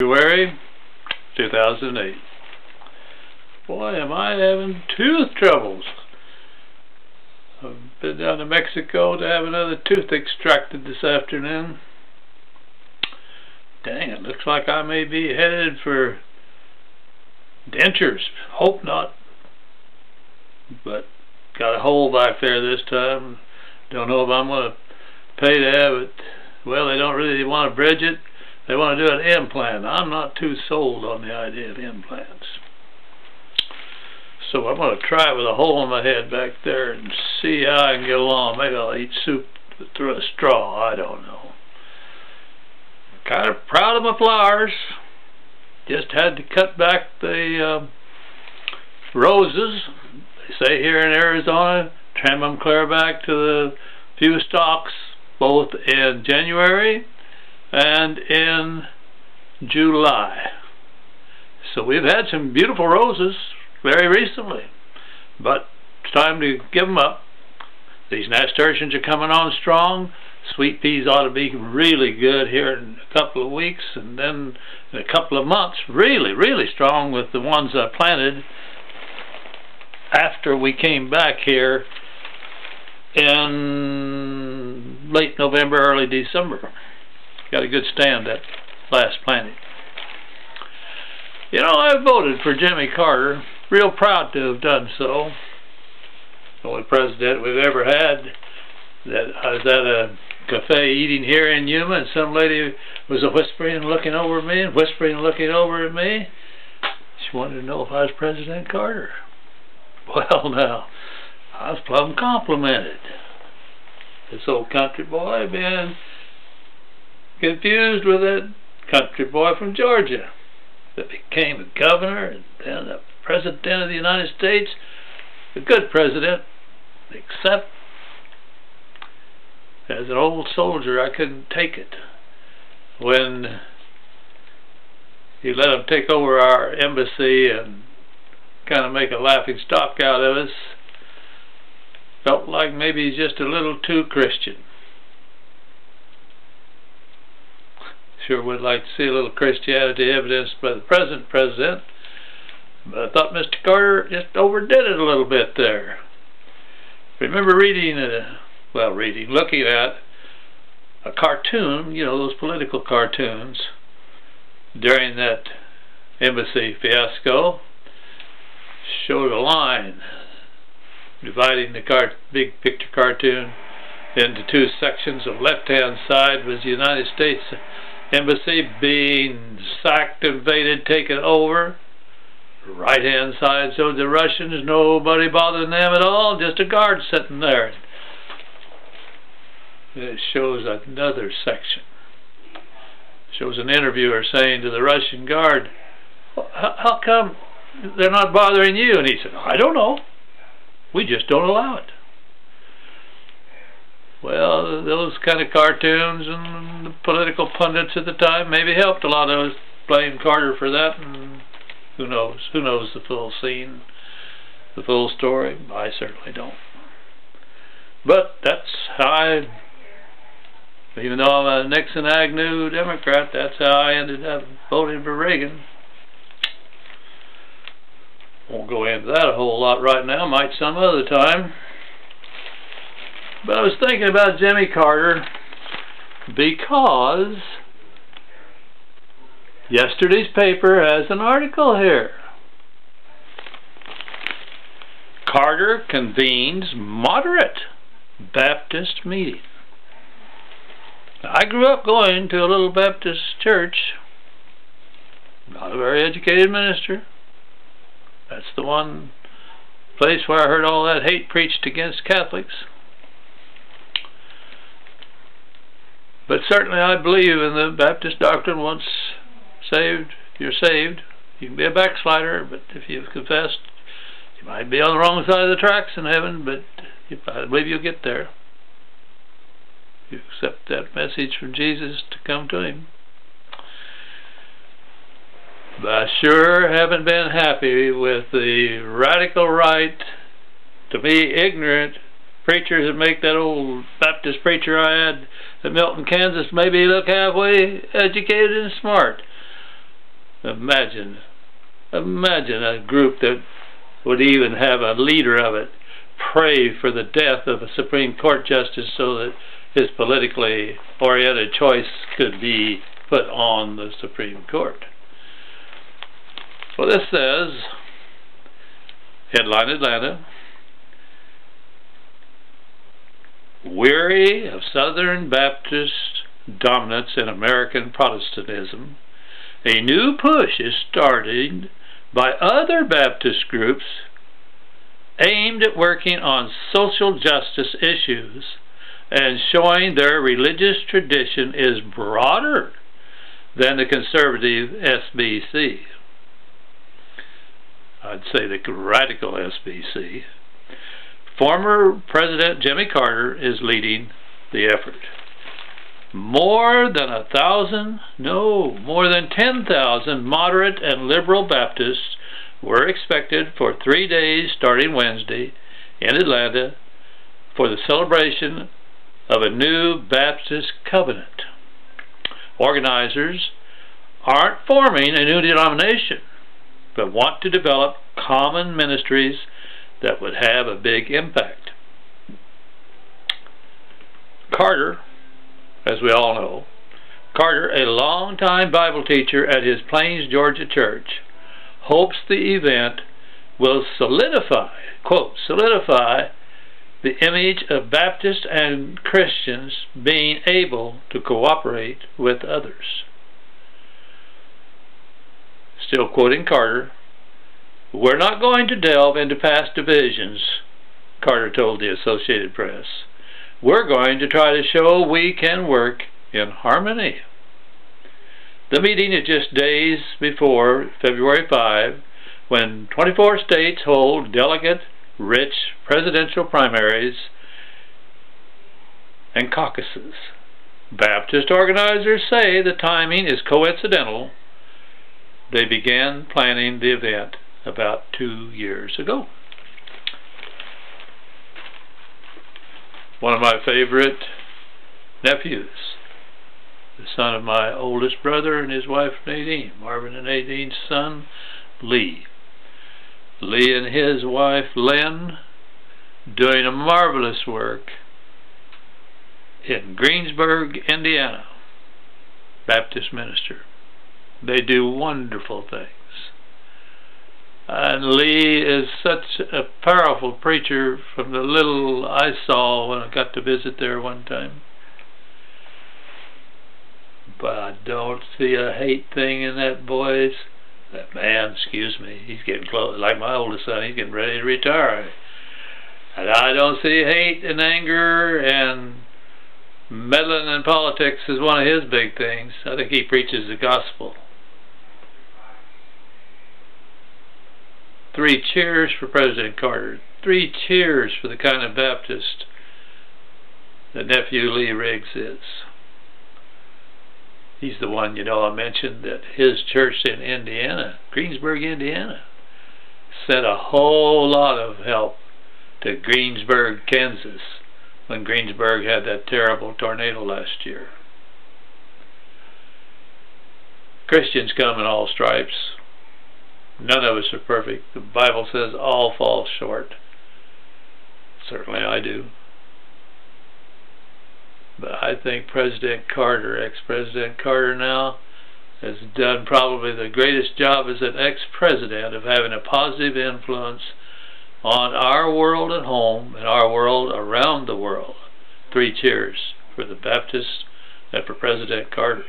February 2008. Boy, am I having tooth troubles. I've been down to Mexico to have another tooth extracted this afternoon. Dang, it looks like I may be headed for dentures. Hope not. But got a hole back there this time. Don't know if I'm going to pay to have it. Well, they don't really want to bridge it. They want to do an implant. I'm not too sold on the idea of implants. So I'm going to try with a hole in my head back there and see how I can get along. Maybe I'll eat soup through a straw. I don't know. Kind of proud of my flowers. Just had to cut back the roses. They say here in Arizona, trim them clear back to the few stalks, both in January and in July. So we've had some beautiful roses very recently, but it's time to give them up. These nasturtiums are coming on strong. Sweet peas ought to be really good here in a couple of weeks, and then in a couple of months really strong with the ones I planted after we came back here in late November, early December. Got a good stand at last planting. You know, I voted for Jimmy Carter. Real proud to have done so. The only president we've ever had. That I was at a cafe eating here in Yuma, and some lady was whispering and looking over at me, and whispering and looking over at me. She wanted to know if I was President Carter. Well, now, I was plumb complimented. This old country boy being confused with that country boy from Georgia that became a governor and then a president of the United States. A good president, except as an old soldier I couldn't take it when he let him take over our embassy and kind of make a laughing stock out of us. Felt like maybe he's just a little too Christian. Sure would like to see a little Christianity evidenced by the present president, but I thought Mr. Carter just overdid it a little bit there. Remember looking at a cartoon, you know, those political cartoons during that embassy fiasco, showed a line dividing the big picture cartoon into two sections. The left-hand side was the United States Embassy being sacked, invaded, taken over. The right-hand side showed the Russians, nobody bothering them at all, just a guard sitting there. And it shows another section. It shows an interviewer saying to the Russian guard, how come they're not bothering you? And he said, I don't know. We just don't allow it. Well, those kind of cartoons and the political pundits at the time maybe helped a lot of us blame Carter for that, and who knows? Who knows the full scene, the full story? I certainly don't. But that's how even though I'm a Nixon-Agnew Democrat, that's how I ended up voting for Reagan. Won't go into that a whole lot right now, might some other time. But I was thinking about Jimmy Carter because yesterday's paper has an article here. Carter convenes moderate Baptist meeting. I grew up going to a little Baptist church. Not a very educated minister. That's the one place where I heard all that hate preached against Catholics. But certainly I believe in the Baptist doctrine. Once saved, you're saved. You can be a backslider, but if you've confessed, you might be on the wrong side of the tracks in heaven, but I believe you'll get there. You accept that message from Jesus to come to Him. But I sure haven't been happy with the radical right, to me ignorant preachers that make that old Baptist preacher I had at Milton, Kansas maybe look halfway educated and smart. Imagine a group that would even have a leader of it pray for the death of a Supreme Court justice so that his politically oriented choice could be put on the Supreme Court. Well, this says, headline Atlanta, weary of Southern Baptist dominance in American Protestantism, a new push is started by other Baptist groups aimed at working on social justice issues and showing their religious tradition is broader than the conservative SBC. I'd say the radical SBC. Former President Jimmy Carter is leading the effort. More than 10,000 moderate and liberal Baptists were expected for 3 days starting Wednesday in Atlanta for the celebration of a new Baptist covenant. Organizers aren't forming a new denomination, but want to develop common ministries that would have a big impact. Carter, as we all know, Carter, a longtime Bible teacher at his Plains, Georgia church, hopes the event will solidify, quote, solidify the image of Baptists and Christians being able to cooperate with others. Still quoting Carter, we're not going to delve into past divisions, Carter told the Associated Press. We're going to try to show we can work in harmony. The meeting is just days before February 5, when 24 states hold delegate-rich presidential primaries and caucuses. Baptist organizers say the timing is coincidental. They began planning the event about 2 years ago. One of my favorite nephews, the son of my oldest brother and his wife Nadine, Marvin and Nadine's son, Lee. Lee and his wife Lynn doing a marvelous work in Greensburg, Indiana, Baptist minister. They do wonderful things. And Lee is such a powerful preacher from the little I saw when I got to visit there one time. But I don't see a hate thing in that boy's. That man, excuse me, he's getting close, like my oldest son, he's getting ready to retire. And I don't see hate and anger and meddling in politics is one of his big things. I think he preaches the gospel. 3 cheers for President Carter. 3 cheers for the kind of Baptist that nephew Lee Riggs is. He's the one, I mentioned that his church in Indiana, Greensburg, Indiana, sent a whole lot of help to Greensburg, Kansas, when Greensburg had that terrible tornado last year. Christians come in all stripes. None of us are perfect. The Bible says all fall short. Certainly I do. But I think President Carter, ex-President Carter now, has done probably the greatest job as an ex-president of having a positive influence on our world at home and our world around the world. 3 cheers for the Baptists and for President Carter.